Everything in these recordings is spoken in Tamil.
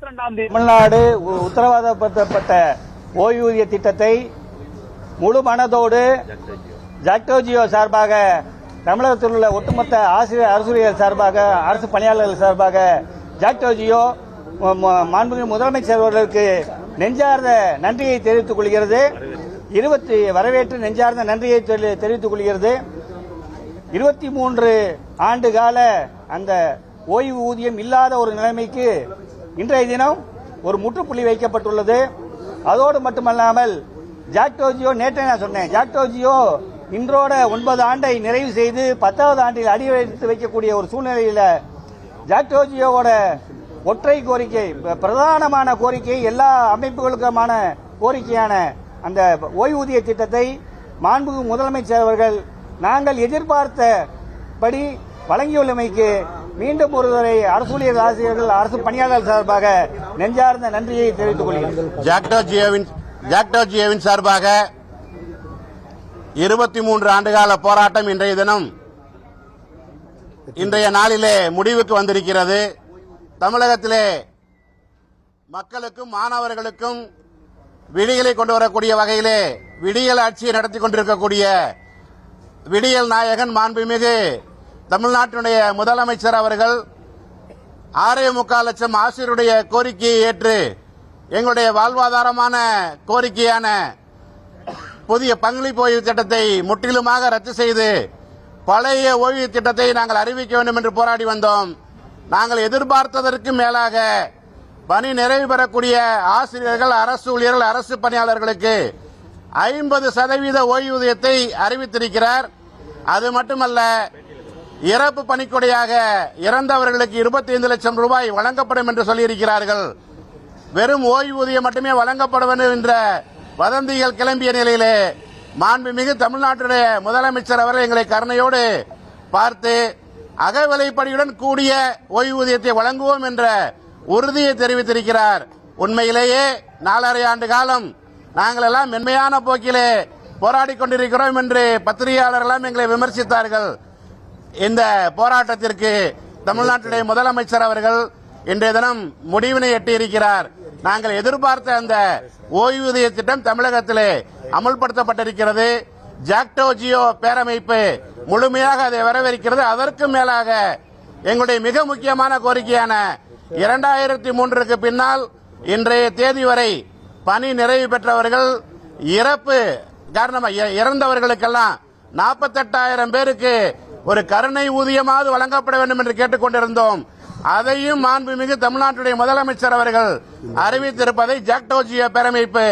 32ஆம் தேதி தமிழ்நாடு உத்தரவாதப்படுத்தப்பட்ட ஓய்வூதிய திட்டத்தை முழு மனதோடு ஜாக்டோஜியோ சார்பாக தமிழகத்தில் உள்ள ஒட்டுமொத்த அரசூழியர் சார்பாக அரசு பணியாளர்கள் சார்பாக ஜாக்டோஜியோ மாண்புமிகு முதலமைச்சர் அவர்களுக்கு நெஞ்சார்ந்த நன்றியை தெரிவித்துக் கொள்கிறது. வரவேற்று நெஞ்சார்ந்த நன்றியை தெரிவித்துக் கொள்கிறது. 23 ஆண்டு கால அந்த ஓய்வு ஊதியம் இல்லாத ஒரு நிலைமைக்கு இன்றைய தினம் ஒரு முற்றுப்புள்ளி வைக்கப்பட்டுள்ளது. அதோடு மட்டுமல்லாமல் ஜாக்டோஜியோ நேற்று நான் சொன்னேன், ஜாக்டோஜியோ இன்றோட 9 ஆண்டை நிறைவு செய்து 10வது ஆண்டில் அடி வைத்து வைக்கக்கூடிய ஒரு சூழ்நிலையில் ஜாக்டோஜியோவோட ஒற்றை கோரிக்கை, பிரதானமான கோரிக்கை, எல்லா அமைப்புகளுக்குமான கோரிக்கையான அந்த ஓய்வூதிய திட்டத்தை மாண்புமிகு முதலமைச்சர் அவர்கள் நாங்கள் எதிர்பார்த்தபடி வழங்கியுள்ளமைக்கு மீண்டும் ஒருவரை அரசூழியர் ஆசிரியர்கள் அரசு பணியாளர்கள் சார்பாக நெஞ்சார்ந்த நன்றியை தெரிவித்துக் கொள்கிறேன். ஜாக்டோஜியோவின் சார்பாக 23 ஆண்டுகால போராட்டம் இன்றைய தினம் இன்றைய நாளிலே முடிவுக்கு வந்திருக்கிறது. தமிழகத்திலே மக்களுக்கும் மாணவர்களுக்கும் விடியலை கொண்டு வரக்கூடிய வகையிலே விடியல் ஆட்சியை நடத்தி கொண்டிருக்கக்கூடிய விடியல் நாயகன் மாண்புமிகு தமிழ்நாட்டினுடைய முதலமைச்சர் அவர்கள் 6.25 லட்சம் ஆசிரியருடைய கோரிக்கையை ஏற்று எங்களுடைய வாழ்வாதாரமான கோரிக்கையான புதிய பங்களிப்பு ஓய்வு திட்டத்தை முற்றிலுமாக ரத்து செய்து பழைய ஓய்வு திட்டத்தை நாங்கள் அறிவிக்க வேண்டும் என்று போராடி வந்தோம். நாங்கள் எதிர்பார்த்ததற்கு மேலாக பணி நிறைவு பெறக்கூடிய ஆசிரியர்கள், அரசு ஊழியர்கள், அரசு பணியாளர்களுக்கு 50% ஓய்வூதியத்தை அறிவித்திருக்கிறார். அது மட்டுமல்ல, இறப்பு பணிக்கொடையாக இறந்தவர்களுக்கு 25 லட்சம் ரூபாய் வழங்கப்படும் என்று சொல்லியிருக்கிறார்கள். வெறும் ஓய்வூதியம் மட்டுமே வழங்கப்பட வேண்டும் என்ற வதந்திகள் கிளம்பிய நிலையிலே மாண்புமிகு தமிழ்நாட்டுடைய முதலமைச்சர் அவர்கள் எங்களை கருணையோடு பார்த்து அகவிலைப்படியுடன் கூடிய ஓய்வூதியத்தை வழங்குவோம் என்ற உறுதியை தெரிவித்திருக்கிறார். உண்மையிலேயே 4.5 ஆண்டு காலம் நாங்கள் எல்லாம் மென்மையான போக்கிலே போராடி கொண்டிருக்கிறோம் என்று பத்திரிகையாளர்கள் எங்களை விமர்சித்தார்கள். இந்த போராட்டத்திற்கு தமிழ்நாட்டுடைய முதலமைச்சர் அவர்கள் இன்றைய தினம் முடிவினை எட்டியிருக்கிறார். நாங்கள் எதிர்பார்த்த அந்த ஓய்வூதிய திட்டம் தமிழகத்திலே அமல்படுத்தப்பட்டிருக்கிறது. ஜாக்டோஜியோ பேரமைப்பு முழுமையாக அதை வரவேற்கிறது. அதற்கு மேலாக எங்களுடைய மிக முக்கியமான கோரிக்கையான 2003க்கு பின்னால் இன்றைய தேதி வரை பணி நிறைவு பெற்றவர்கள் இறப்பு காரணமாக இறந்தவர்களுக்கெல்லாம் 48,000 பேருக்கு ஒரு கருணை ஊதியமாவது வழங்கப்பட வேண்டும் என்று கேட்டுக் கொண்டிருந்தோம். அதையும் மாண்புமிகு தமிழ்நாட்டுடைய முதலமைச்சர் அவர்கள் அறிவித்திருப்பதை ஜாக்டோஜியோ பேரமைப்பு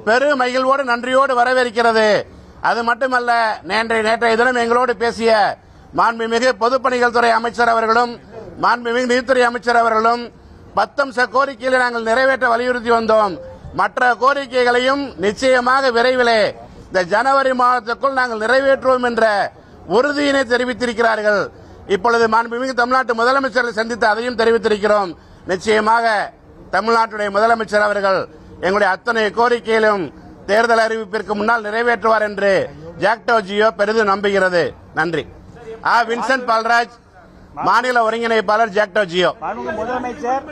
பெரு மகிழ்வோடு நன்றியோடு வரவேற்கிறது. அது மட்டுமல்ல, நேற்றைய தினம் எங்களோடு பேசிய மாண்புமிகு பொதுப்பணிகள் துறை அமைச்சர் அவர்களும் மாண்புமிகு நிதித்துறை அமைச்சர் அவர்களும் 10 அம்ச கோரிக்கைகளை நாங்கள் நிறைவேற்ற வலியுறுத்தி வந்தோம். மற்ற கோரிக்கைகளையும் நிச்சயமாக விரைவிலே இந்த ஜனவரி மாதத்துக்குள் நாங்கள் நிறைவேற்றுவோம் என்ற உறுதியினை தெரிவித்திருக்கிறார்கள். இப்பொழுது மாண்புமிகு தமிழ்நாட்டு முதலமைச்சரை சந்தித்து அதையும் தெரிவித்திருக்கிறோம். நிச்சயமாக தமிழ்நாட்டுடைய முதலமைச்சர் அவர்கள் எங்களுடைய அத்தனை கோரிக்கையிலும் தேர்தல் அறிவிப்பிற்கு முன்னால் நிறைவேற்றுவார் என்று ஜாக்டோஜியோ பெரிதும் நம்புகிறது. நன்றி. வின்சென்ட் பால்ராஜ், மாநில ஒருங்கிணைப்பாளர், ஜாக்டோஜியோ. முதலமைச்சர்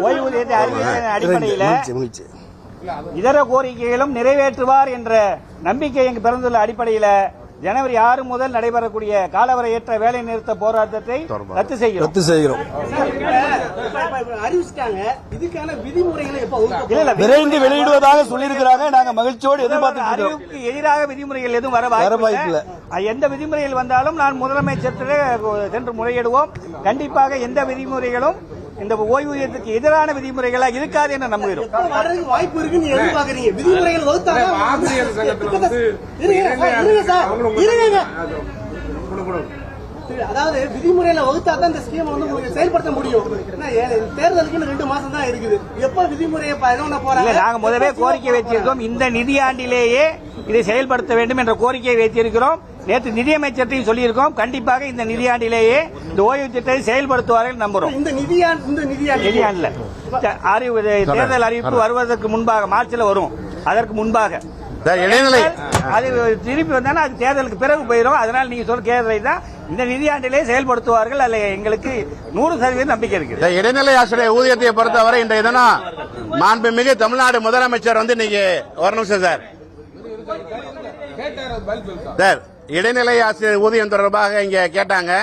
ஓய்வூதியத்தை அறிவித்ததன் அடிப்படையில் இதர கோரிக்கைகளும் நிறைவேற்றுவார் என்ற நம்பிக்கை எங்கு பிறந்துள்ள அடிப்படையில் ஜனவரி 6 முதல் நடைபெறக்கூடிய காலவரையற்ற வேலை நிறுத்த போராட்டத்தை ரத்து செய்கிறோம். விரைந்து வெளியிடுவதாக சொல்லியிருக்கிறாங்க. நாங்க மகிழ்ச்சியோடு எதிர்பார்த்து அறிவுக்கு எதிராக விதிமுறைகள் எதுவும் வர வாய்ப்பில்லை. எந்த விதிமுறைகள் வந்தாலும் நான் முதலமைச்சர் சென்று முறையிடுவோம். கண்டிப்பாக எந்த விதிமுறைகளும் இந்த ஓய்வூதியத்துக்கு எதிரான விதிமுறைகளா இருக்காது என்று நம்புகிறோம். வாய்ப்பு இருக்குன்னு எதிர்பார்க்கறீங்க. விதிமுறைகள் அதாவது விதிமுறையில வகுத்தாதான் இந்த ஸ்கீம் வந்து செயல்படுத்த முடியும். தேர்தலுக்கு 2 மாசம் தான் இருக்குது. எப்ப விதிமுறையை போறாங்க? நாங்க முதலே கோரிக்கை வச்சிருக்கோம். இந்த நிதியாண்டிலேயே இதை செயல்படுத்த வேண்டும் என்ற கோரிக்கையை வைத்திருக்கிறோம். நேற்று நிதியமைச்சரையும் சொல்லியிருக்கோம். கண்டிப்பாக இந்த நிதியாண்டிலேயே இந்த ஓய்வு திட்டத்தை செயல்படுத்துவார்கள் நம்புறோம். இந்த நிதியாண்டுல தேர்தல் அறிவிப்பு வருவதற்கு முன்பாக மார்ச்ல வரும். அதற்கு முன்பாக இடைநிலை அது திருப்பி வந்தாலும் அது தேர்தலுக்கு பிறகு போயிடும். அதனால நீங்க சொல்ற கேள்வி தான் இந்த நிதியாண்டிலே செயல்படுத்துவார்கள். அல்ல எங்களுக்கு 100% நம்பிக்கை இருக்கு. இந்த இடைநிலை ஆசிரியர் ஊதியத்தை பொறுத்தவரை இன்றைய தினம் மாண்புமிகு தமிழ்நாடு முதலமைச்சர் வந்து இன்னைக்கு ஒரு நிமிஷம் சார் இடைநிலை ஆசிரியர் ஊதியம் தொடர்பாக இங்க கேட்டாங்க.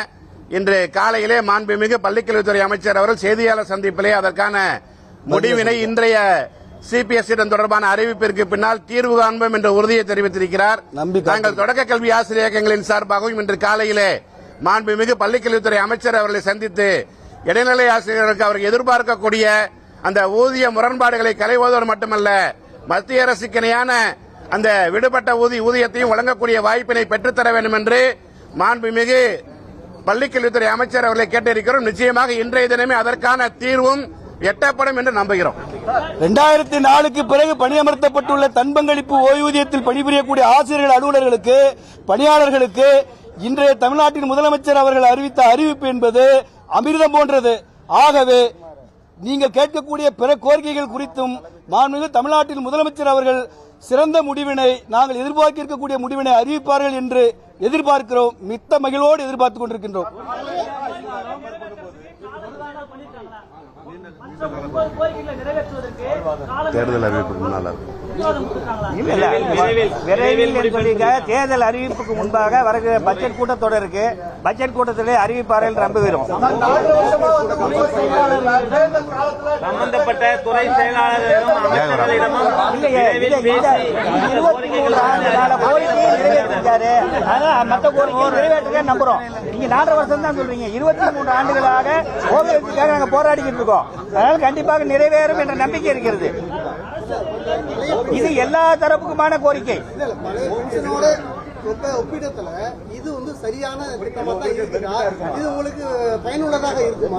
இன்று காலையிலே மாண்புமிகு பள்ளிக்கல்வித்துறை அமைச்சர் அவர்கள் செய்தியாளர் சந்திப்பிலே அதற்கான முடிவினை இன்றைய சிபிஎஸ்இ தொடர்பான அறிவிப்பிற்கு பின்னால் தீர்வு காண்போம் என்ற உறுதியை தெரிவித்திருக்கிறார். நாங்கள் தொடக்க கல்வி ஆசிரியர் இயக்கங்களின் சார்பாகவும் இன்று காலையிலே மாண்புமிகு பள்ளிக்கல்வித்துறை அமைச்சர் அவர்களை சந்தித்து இடைநிலை ஆசிரியர்களுக்கு அவர்கள் எதிர்பார்க்கக்கூடிய அந்த ஊதிய முரண்பாடுகளை களைவதோடு மட்டுமல்ல, மத்திய அரசுக்கு இணையான அந்த விடுபட்ட ஊதியத்தையும் வழங்கக்கூடிய வாய்ப்பினை பெற்றுத்தர வேண்டும் என்று மாண்புமிகு பள்ளிக்கல்வித்துறை அமைச்சர் அவர்களை கேட்டிருக்கிறோம். நிச்சயமாக இன்றைய தினமே அதற்கான தீர்வும் எட்டப்படும் என்று நம்புகிறோம். 2004க்கு பிறகு பணியமர்த்தப்பட்டுள்ள தன்பங்களிப்பு ஓய்வூதியத்தில் பணிபுரியக்கூடிய ஆசிரியர்கள், அலுவலர்களுக்கு, பணியாளர்களுக்கு இன்றைய தமிழ்நாட்டின் முதலமைச்சர் அவர்கள் அறிவித்த அறிவிப்பு என்பது அமிர்தம் போன்றது. ஆகவே நீங்கள் கேட்கக்கூடிய பிற கோரிக்கைகள் குறித்தும் மாண்புமிகு தமிழ்நாட்டின் முதலமைச்சர் அவர்கள் சிறந்த முடிவினை, நாங்கள் எதிர்பார்க்கக்கூடிய முடிவினை அறிவிப்பார்கள் என்று எதிர்பார்க்கிறோம். மித்த மகிழ்வோடு எதிர்பார்த்துக் கொண்டிருக்கின்றோம். தேர்தல் அறிவிப்புக்கு முன்னால் விரைவில் தேர்தல் அறிவிப்புக்கு முன்பாக வருகிற பட்ஜெட் கூட்டத்தொடர் இருக்கு. பட்ஜெட் கூட்டத்திலே அறிவிப்பார்கள் நம்புகிறோம். சம்பந்தப்பட்ட துறை செயலாளர்களிடம் மற்ற கோரிக்கை நிறைவேற்ற நம்புறோம். நீங்க 4 வருஷம் தான் சொல்றீங்க. 23 ஆண்டுகளாக ஓவியத்துக்காக நாங்க போராடிக்கிட்டு இருக்கோம். அதனால கண்டிப்பாக நிறைவேறும் என்ற நம்பிக்கை இருக்கிறது. இது எல்லா தரப்புக்குமான கோரிக்கை. ஒப்பிடத்துல இது வந்து சரியான திட்டமா தான் இருக்குதா? இது உங்களுக்கு பயனுள்ளதாக இருக்குமா?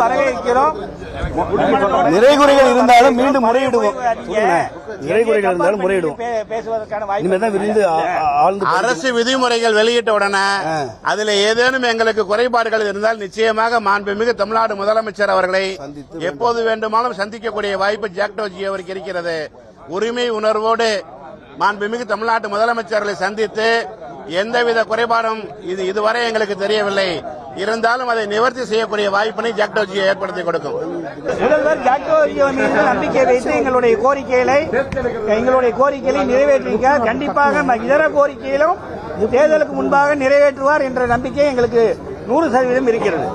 வரவேற்கிறோம். நிறைகுறைகள் இருந்தாலும் மீண்டும் முறையிடுவோம். நிறைகுறைகள் இருந்தாலும் முறையிடுவோம். பேசுவதற்கான வாய்ப்பு அரசு விதிமுறைகள் வெளியிட்ட உடனே அதில் ஏதேனும் எங்களுக்கு குறைபாடுகள் இருந்தால் நிச்சயமாக மாண்புமிகு தமிழ்நாடு முதலமைச்சர் அவர்களை எப்போது வேண்டுமானாலும் சந்திக்கக்கூடிய வாய்ப்பு ஜாக்டோஜி அவருக்கு இருக்கிறது. உரிமை உணர்வோடு மாண்புமிகு தமிழ்நாட்டு முதலமைச்சர்களை சந்தித்து எந்தவித குறைபாடும் இதுவரை எங்களுக்கு தெரியவில்லை, இருந்தாலும் அதை நிவர்த்தி செய்யக்கூடிய வாய்ப்பினை ஜாக்டோஜி ஏற்படுத்தி கொடுக்கும். முதல்வர் ஜாக்டோஜி மீது நம்பிக்கை வைத்து எங்களுடைய கோரிக்கைகளை நிறைவேற்றிருக்க கண்டிப்பாக இதர கோரிக்கையிலும் தேர்தலுக்கு முன்பாக நிறைவேற்றுவார் என்ற நம்பிக்கை எங்களுக்கு 100% இருக்கிறது.